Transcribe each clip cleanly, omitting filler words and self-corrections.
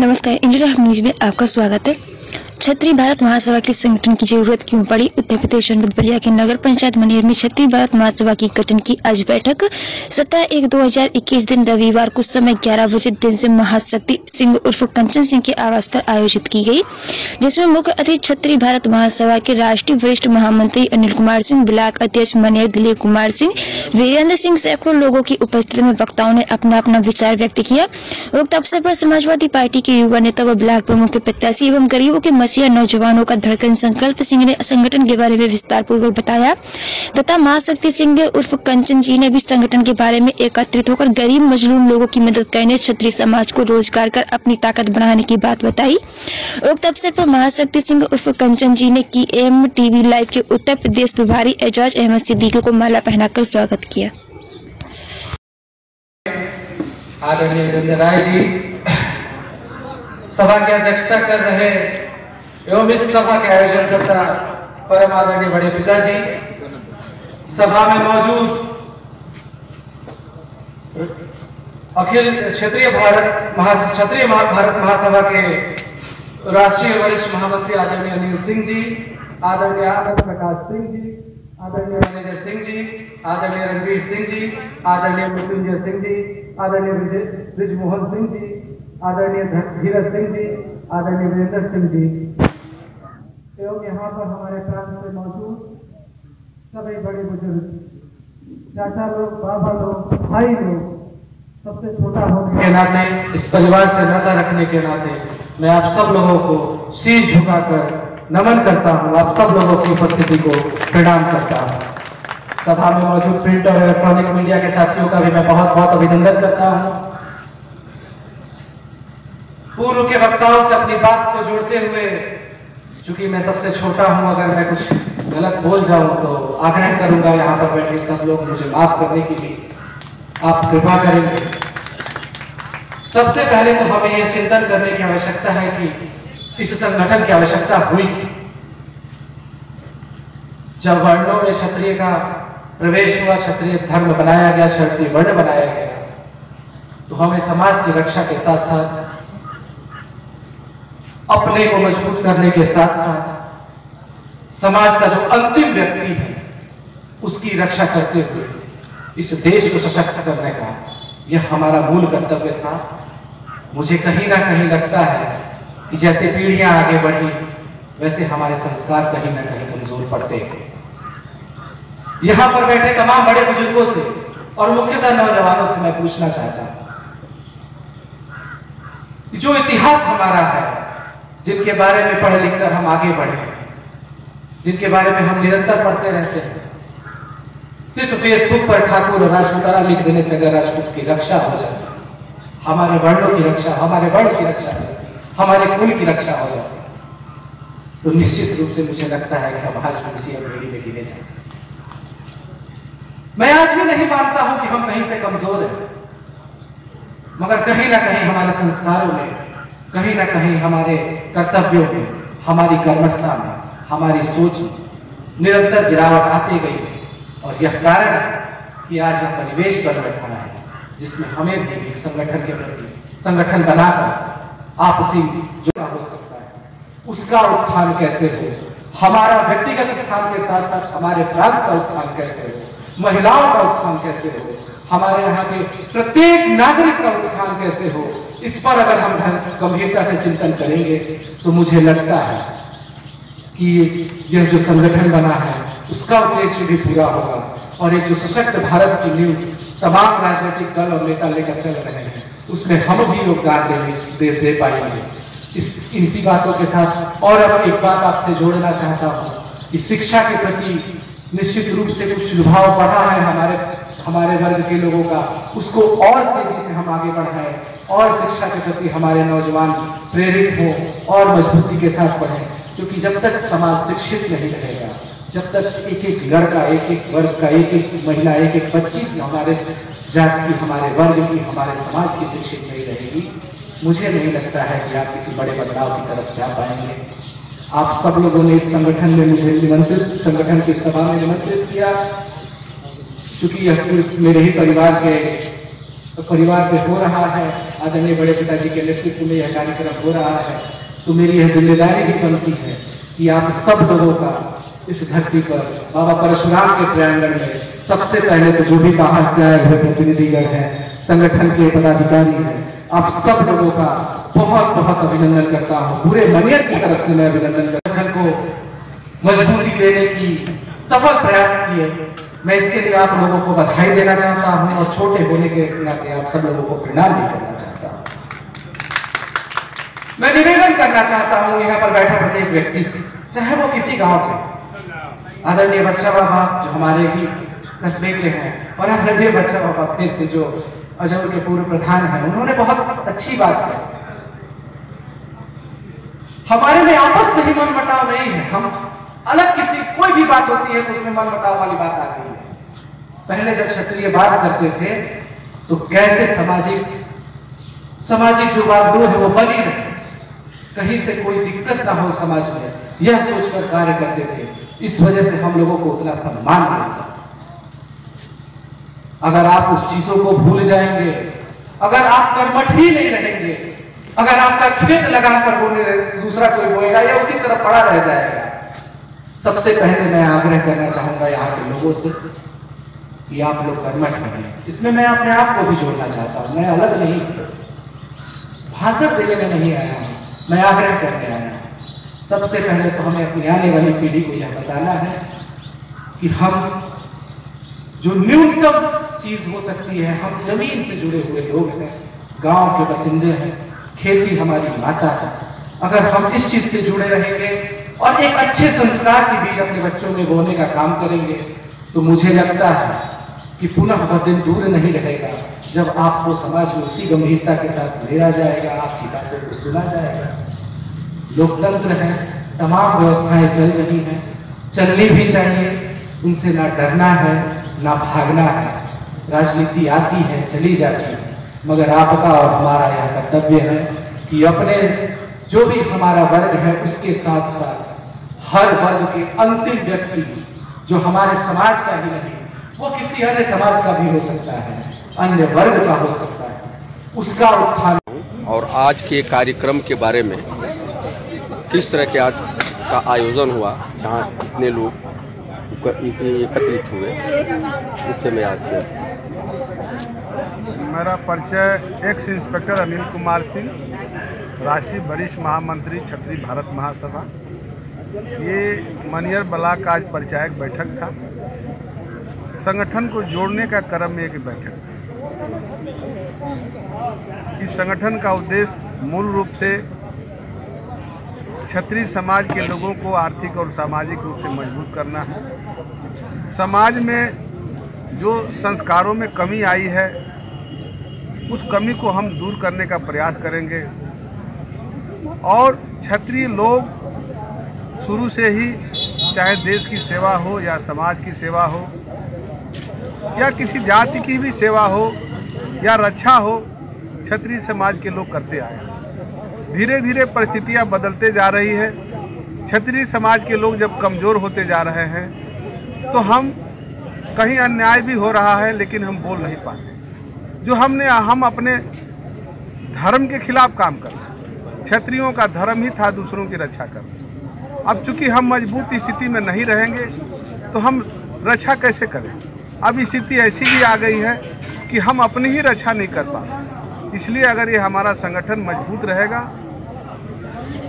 नमस्कार, Indian news में आपका स्वागत है। क्षत्रिय भारत महासभा के संगठन की जरूरत क्यों पड़ी? उत्तर प्रदेश जनपद बलिया के नगर पंचायत मनेर में क्षत्रिय भारत महासभा की गठन की आज बैठक 17/1/2021 दिन रविवार को समय 11 बजे दिन से महाशक्ति सिंह उर्फ कंचन सिंह के आवास पर आयोजित की गई, जिसमें मुख्य अतिथि क्षत्रिय भारत महासभा के राष्ट्रीय वरिष्ठ महामंत्री अनिल कुमार सिंह, ब्लॉक अध्यक्ष मनेर दिलीप कुमार सिंह, वीरेंद्र सिंह, सैकड़ों लोगों की उपस्थिति में वक्ताओं ने अपना अपना विचार व्यक्त किया। उक्त अवसर पर समाजवादी पार्टी के युवा नेता व ब्लॉक प्रमुख के प्रत्याशी एवं गरीबों के मसीहा नौजवानों का धड़कन संकल्प सिंह ने संगठन के बारे में विस्तार पूर्वक बताया तथा महाशक्ति सिंह उर्फ कंचन जी ने भी संगठन के बारे में एकत्रित होकर गरीब मजलूम लोगों की मदद करने, क्षत्रिय समाज को रोजगार कर अपनी ताकत बढ़ाने की बात बताई। उक्त अवसर पर महाशक्ति सिंह उर्फ कंचन जी ने KM TV लाइव के उत्तर प्रदेश प्रभारी एजाज अहमद सिद्दीकी को माला पहनाकर स्वागत किया। आदरणीय वीरेंद्र राय जी सभा की अध्यक्षता कर रहे एवं इस सभा के आयोजनकर्ता परम आदरणीय बड़े पिताजी, सभा में मौजूद अखिल क्षत्रिय भारत महासभा के राष्ट्रीय वरिष्ठ महामंत्री आदरणीय अनिल सिंह जी, आदरणीय आनंद प्रकाश सिंह जी, आदरणीय मैनेजर सिंह जी, आदरणीय रणवीर सिंह जी, आदरणीय मृत्युंजय सिंह जी, आदरणीय ब्रिजमोहन सिंह जी, आदरणीय धीरज सिंह जी, आदरणीय वीरेंद्र सिंह जी एवं यहाँ पर हमारे प्रांत में मौजूद सभी बड़े बुजुर्ग, चाचा लोग, बाबा लोग, भाई लोग, सबसे छोटा होने के नाते, इस परिवार से नाता रखने के नाते मैं आप सब लोगों को शीश झुकाकर नमन करता हूँ। आप सब लोगों की उपस्थिति को प्रणाम करता हूँ। सभा में मौजूद प्रिंट और इलेक्ट्रॉनिक मीडिया के साथियों का भी मैं बहुत बहुत अभिनंदन करता हूँ। पूर्व के वक्ताओं से अपनी बात को जोड़ते हुए, चूंकि मैं सबसे छोटा हूं, अगर मैं कुछ गलत बोल जाऊं तो आग्रह करूंगा यहाँ पर बैठे सब लोग मुझे माफ करने की भी आप कृपा करेंगे। सबसे पहले तो हमें यह चिंतन करने की आवश्यकता है कि इस संगठन की आवश्यकता हुई कि जब वर्णों में क्षत्रिय का प्रवेश हुआ, क्षत्रिय धर्म बनाया गया, क्षत्रिय वर्ण बनाया गया, तो हमें समाज की रक्षा के साथ साथ अपने को मजबूत करने के साथ साथ समाज का जो अंतिम व्यक्ति है उसकी रक्षा करते हुए इस देश को सशक्त करने का यह हमारा मूल कर्तव्य था। मुझे कहीं ना कहीं लगता है कि जैसे पीढ़ियां आगे बढ़ी वैसे हमारे संस्कार कहीं ना कहीं कमजोर पड़ते हैं। यहां पर बैठे तमाम बड़े बुजुर्गों से और मुख्यतः नौजवानों से मैं पूछना चाहता हूं कि जो इतिहास हमारा है, जिनके बारे में पढ़ लिख कर हम आगे बढ़े, जिनके बारे में हम निरंतर पढ़ते रहते हैं, सिर्फ फेसबुक पर ठाकुर और राजपूताना लिख देने से अगर राजपूत की रक्षा हो जाती, हमारे वर्णों की रक्षा, हमारे वर्ण की रक्षा हो जाती, हमारे कुल की रक्षा हो जाती, तो निश्चित रूप से मुझे लगता है कि हम आज भी किसी अवहेली में गिने जाते। मैं आज भी नहीं मानता हूं कि हम कहीं से कमजोर हैं, मगर कहीं ना कहीं हमारे संस्कारों में, कहीं ना कहीं हमारे कर्तव्यों में, हमारी कर्मठता में, हमारी सोच में निरंतर गिरावट आती गई और यह कारण है कि आज यह परिवेश बन बैठा है जिसमें हमें भी एक संगठन के प्रति संगठन बनाकर आपसी जुड़ा हो सकता है, उसका उत्थान कैसे हो, हमारा व्यक्तिगत उत्थान के साथ साथ हमारे प्रांत का उत्थान कैसे हो, महिलाओं का उत्थान कैसे हो, हमारे यहाँ के प्रत्येक नागरिक का उत्थान कैसे हो, इस पर अगर हम गंभीरता से चिंतन करेंगे तो मुझे लगता है कि यह जो संगठन बना है उसका उद्देश्य भी पूरा होगा और एक जो सशक्त भारत की नींव तमाम राजनीतिक दल और नेता लेकर चल रहे हैं उसमें हम भी योगदान दे पाएंगे। इसी बातों के साथ और अब एक बात आपसे जोड़ना चाहता हूँ कि शिक्षा के प्रति निश्चित रूप से कुछ लुभाव बढ़ा है हमारे वर्ग के लोगों का, उसको और तेजी से हम आगे बढ़ाएं और शिक्षा के प्रति हमारे नौजवान प्रेरित हों और मजबूती के साथ पढ़ें, क्योंकि जब तक समाज शिक्षित नहीं रहेगा, जब तक एक एक लड़का, एक एक वर्ग का, एक एक महिला, एक एक बच्ची की, हमारे जात की, हमारे वर्ग की, हमारे समाज की शिक्षित नहीं रहेगी, मुझे नहीं लगता है कि आप किसी बड़े बदलाव की तरफ जा पाएंगे। आप सब लोगों ने इस संगठन में मुझे निमंत्रित, संगठन की सभा में निमंत्रित किया, चूंकि यह मेरे ही परिवार के परिवार पे हो रहा है, आदरणीय बड़े पिताजी के नेतृत्व में यह कार्यक्रम हो रहा है, तो मेरी यह जिम्मेदारी भी बनती है कि आप सब लोगों का इस धरती पर बाबा परशुराम के प्रांगण में सबसे पहले तो जो भी बाहर से आए हुए प्रतिनिधिगण हैं, संगठन के पदाधिकारी हैं, आप सब लोगों का बहुत बहुत अभिनंदन करता हूँ। पूरे मनियर की तरफ से मैं अभिनंदन संगठन को मजबूती देने की सफल प्रयास किए, मैं इसके लिए आप लोगों को बधाई देना चाहता हूं और छोटे होने के नाते आप सब लोगों को प्रणाम भी करना चाहता हूं। मैं निवेदन करना चाहता हूं यहाँ पर बैठा प्रत्येक व्यक्ति से, चाहे वो किसी गांव के, आदरणीय बच्चा बाबा जो हमारे भी कस्बे के हैं, और आदरणीय बच्चा बाबा फिर से जो अजौर के पूर्व प्रधान हैं, उन्होंने बहुत अच्छी बात की। हमारे में आपस में ही मनमुटाव नहीं है, हम अलग किसी कोई भी बात होती है तो उसमें मनमुटाव वाली बात आ गई है। पहले जब क्षत्रिय बात करते थे तो कैसे सामाजिक जो बागडोर है वो बनी रहे, कहीं से कोई दिक्कत ना हो समाज में, यह सोचकर कार्य करते थे। इस वजह से हम लोगों को उतना सम्मान मिलता। अगर आप उस चीजों को भूल जाएंगे, अगर आप कर्मठ ही नहीं रहेंगे, अगर आपका खेत लगान पर बोने दूसरा कोई बोएगा या उसी तरह पड़ा रह जाएगा। सबसे पहले मैं आग्रह करना चाहूंगा यहाँ के लोगों से कि आप लोग कर्मठ बने। इसमें मैं अपने आप को भी जोड़ना चाहता हूँ, मैं अलग नहीं, भाषण देने में नहीं आया हूँ, मैं आग्रह करने आया हूँ। सबसे पहले तो हमें अपनी आने वाली पीढ़ी को यह बताना है कि हम जो न्यूनतम चीज हो सकती है, हम जमीन से जुड़े हुए लोग हैं, गांव के बसिंदे हैं, खेती हमारी माता है। अगर हम इस चीज से जुड़े रहेंगे और एक अच्छे संस्कार के बीज अपने बच्चों में बोने का काम करेंगे, तो मुझे लगता है कि पुनः वह दिन दूर नहीं रहेगा जब आपको समाज में उसी गंभीरता के साथ लिया जाएगा, आपकी बातों को सुना जाएगा। लोकतंत्र है, तमाम व्यवस्थाएं चल रही हैं, चलनी भी चाहिए, उनसे ना डरना है ना भागना है। राजनीति आती है चली जाती है, मगर आपका और हमारा यह कर्तव्य है कि अपने जो भी हमारा वर्ग है उसके साथ साथ हर वर्ग के अंतिम व्यक्ति जो हमारे समाज का ही नहीं, वो किसी अन्य समाज का भी हो सकता है, अन्य वर्ग का हो सकता है, उसका उत्थान। और आज के कार्यक्रम के बारे में किस तरह के आज का आयोजन हुआ, जहाँ इतने लोग एकत्रित हुए, इससे मैं आज से मेरा परिचय एक्स इंस्पेक्टर अनिल कुमार सिंह, राष्ट्रीय वरिष्ठ महामंत्री क्षत्रिय भारत महासभा। ये मनियर ब्लॉक का आज परिचायक बैठक था। संगठन को जोड़ने का क्रम में एक बैठक था। इस संगठन का उद्देश्य मूल रूप से क्षत्रिय समाज के लोगों को आर्थिक और सामाजिक रूप से मजबूत करना है। समाज में जो संस्कारों में कमी आई है, उस कमी को हम दूर करने का प्रयास करेंगे। और क्षत्रिय लोग शुरू से ही, चाहे देश की सेवा हो या समाज की सेवा हो या किसी जाति की भी सेवा हो या रक्षा हो, क्षत्रिय समाज के लोग करते आए। धीरे धीरे परिस्थितियां बदलते जा रही है। क्षत्रिय समाज के लोग जब कमज़ोर होते जा रहे हैं तो हम कहीं अन्याय भी हो रहा है लेकिन हम बोल नहीं पाते। जो हम अपने धर्म के खिलाफ काम कर रहे हैं। क्षत्रियों का धर्म ही था दूसरों की रक्षा करना। अब चूंकि हम मजबूत स्थिति में नहीं रहेंगे तो हम रक्षा कैसे करें। अब स्थिति ऐसी भी आ गई है कि हम अपनी ही रक्षा नहीं कर पा रहे। इसलिए अगर ये हमारा संगठन मजबूत रहेगा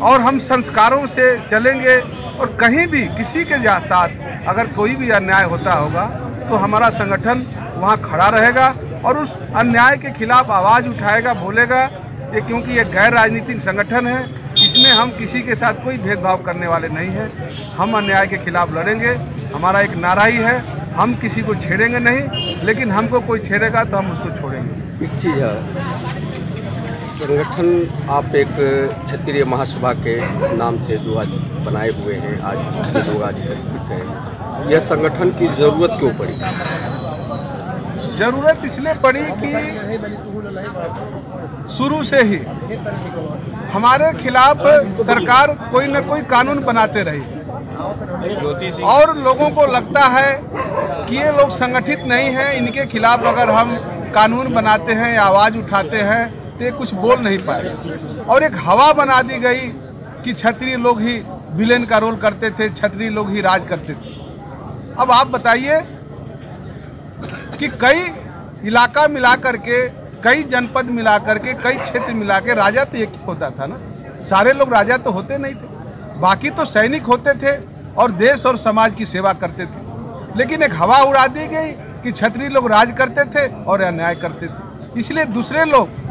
और हम संस्कारों से चलेंगे और कहीं भी किसी के साथ अगर कोई भी अन्याय होता होगा तो हमारा संगठन वहाँ खड़ा रहेगा और उस अन्याय के खिलाफ आवाज़ उठाएगा, बोलेगा। ये क्योंकि ये गैर राजनीतिक संगठन है, इसमें हम किसी के साथ कोई भेदभाव करने वाले नहीं हैं। हम अन्याय के खिलाफ लड़ेंगे। हमारा एक नारा ही है, हम किसी को छेड़ेंगे नहीं, लेकिन हमको कोई छेड़ेगा तो हम उसको छोड़ेंगे। एक चीज़ है, संगठन आप एक क्षत्रिय महासभा के नाम से जो आज बनाए हुए हैं, आज लोग आज एकत्रित हैं, यह संगठन की ज़रूरत क्यों पड़ी? ज़रूरत इसलिए पड़ी कि शुरू से ही हमारे खिलाफ सरकार कोई न कोई कानून बनाते रही और लोगों को लगता है कि ये लोग संगठित नहीं हैं, इनके खिलाफ अगर हम कानून बनाते हैं या आवाज़ उठाते हैं तो ये कुछ बोल नहीं पाए, और एक हवा बना दी गई कि क्षत्रिय लोग ही विलेन का रोल करते थे, क्षत्रिय लोग ही राज करते थे। अब आप बताइए कि कई इलाका मिला करके, कई जनपद मिला करके, कई क्षेत्र मिला के राजा तो एक होता था ना, सारे लोग राजा तो होते नहीं थे, बाकी तो सैनिक होते थे और देश और समाज की सेवा करते थे। लेकिन एक हवा उड़ा दी गई कि क्षत्रिय लोग राज करते थे और अन्याय करते थे, इसलिए दूसरे लोग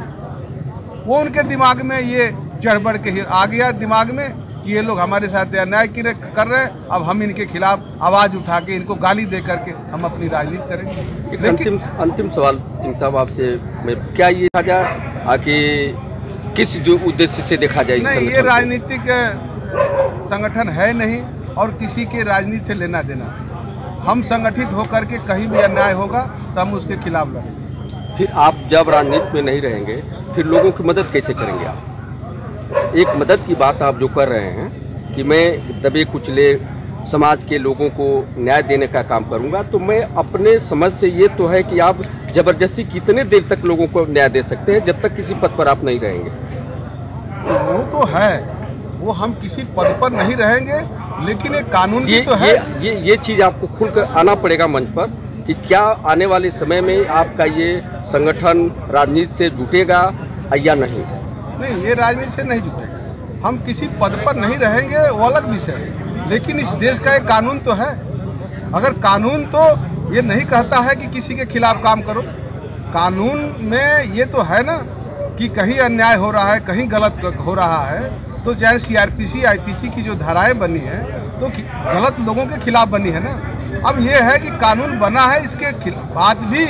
वो उनके दिमाग में ये चढ़ बढ़ के आ गया दिमाग में कि ये लोग हमारे साथ अन्याय कर रहे हैं, अब हम इनके खिलाफ आवाज़ उठा के, इनको गाली दे करके हम अपनी राजनीति करेंगे। अंतिम सवाल सिंह साहब आपसे, क्या ये देखा जाए कि किस जो उद्देश्य से देखा जाए? नहीं, ये राजनीतिक संगठन है नहीं और किसी के राजनीति से लेना देना। हम संगठित होकर के कहीं भी अन्याय होगा तो हम उसके खिलाफ लड़ेंगे। फिर आप जब राजनीति में नहीं रहेंगे फिर लोगों की मदद कैसे करेंगे आप? एक मदद की बात आप जो कर रहे हैं कि मैं दबे कुचले समाज के लोगों को न्याय देने का काम करूंगा, तो मैं अपने समझ से ये तो है कि आप जबरदस्ती कितने देर तक लोगों को न्याय दे सकते हैं जब तक किसी पद पर आप नहीं रहेंगे? वो तो है, वो हम किसी पद पर नहीं रहेंगे, लेकिन एक कानून भी तो है। ये चीज़ आपको खुलकर आना पड़ेगा मंच पर कि क्या आने वाले समय में आपका ये संगठन राजनीति से जुटेगा या नहीं? नहीं, ये राजनीति से नहीं जुटेगा। हम किसी पद पर नहीं रहेंगे, वो अलग विषय है, लेकिन इस देश का एक कानून तो है। अगर कानून तो ये नहीं कहता है कि किसी के खिलाफ काम करो, कानून में ये तो है ना कि कहीं अन्याय हो रहा है, कहीं गलत हो रहा है, तो चाहे सीआरपीसी आईपीसी की जो धाराएं बनी हैं तो गलत लोगों के खिलाफ बनी है ना। अब ये है कि कानून बना है, इसके बाद भी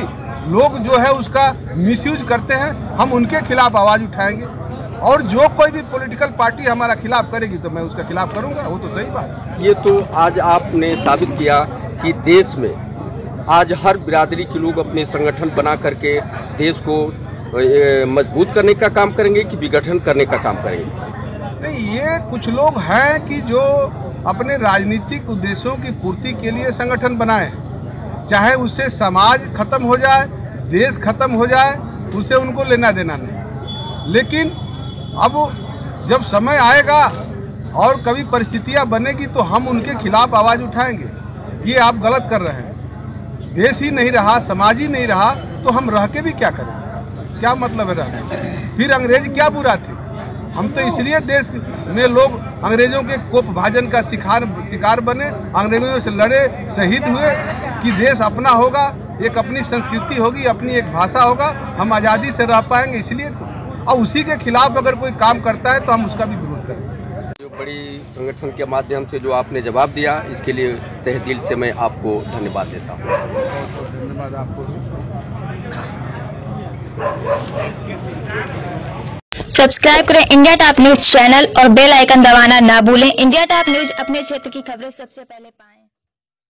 लोग जो है उसका मिसयूज करते हैं, हम उनके खिलाफ आवाज़ उठाएंगे, और जो कोई भी पॉलिटिकल पार्टी हमारा खिलाफ करेगी तो मैं उसका खिलाफ करूंगा। वो तो सही बात है। ये तो आज आपने साबित किया कि देश में आज हर बिरादरी के लोग अपने संगठन बना करके देश को मजबूत करने का काम करेंगे कि विघटन करने का काम करेंगे? नहीं, ये कुछ लोग हैं कि जो अपने राजनीतिक उद्देश्यों की पूर्ति के लिए संगठन बनाए, चाहे उससे समाज खत्म हो जाए, देश खत्म हो जाए, उसे उनको लेना देना नहीं। लेकिन अब जब समय आएगा और कभी परिस्थितियां बनेगी तो हम उनके खिलाफ आवाज़ उठाएंगे, ये आप गलत कर रहे हैं। देश ही नहीं रहा, समाज ही नहीं रहा तो हम रह के भी क्या करें? क्या मतलब है रहने? फिर अंग्रेज क्या बुरा थे? हम तो इसलिए देश में लोग अंग्रेजों के कोप भाजन का शिकार बने, अंग्रेजों से लड़े, शहीद हुए कि देश अपना होगा, एक अपनी संस्कृति होगी, अपनी एक भाषा होगा, हम आज़ादी से रह पाएंगे। इसलिए और उसी के खिलाफ अगर कोई काम करता है तो हम उसका भी विरोध करेंगे। जो बड़ी संगठन के माध्यम से जो आपने जवाब दिया, इसके लिए तहे दिल से मैं आपको धन्यवाद देता हूँ। धन्यवाद आपको। सब्सक्राइब करें इंडिया टॉप न्यूज चैनल और बेल आइकन दबाना ना भूलें। इंडिया टॉप न्यूज अपने क्षेत्र की खबरें सबसे पहले पाएं।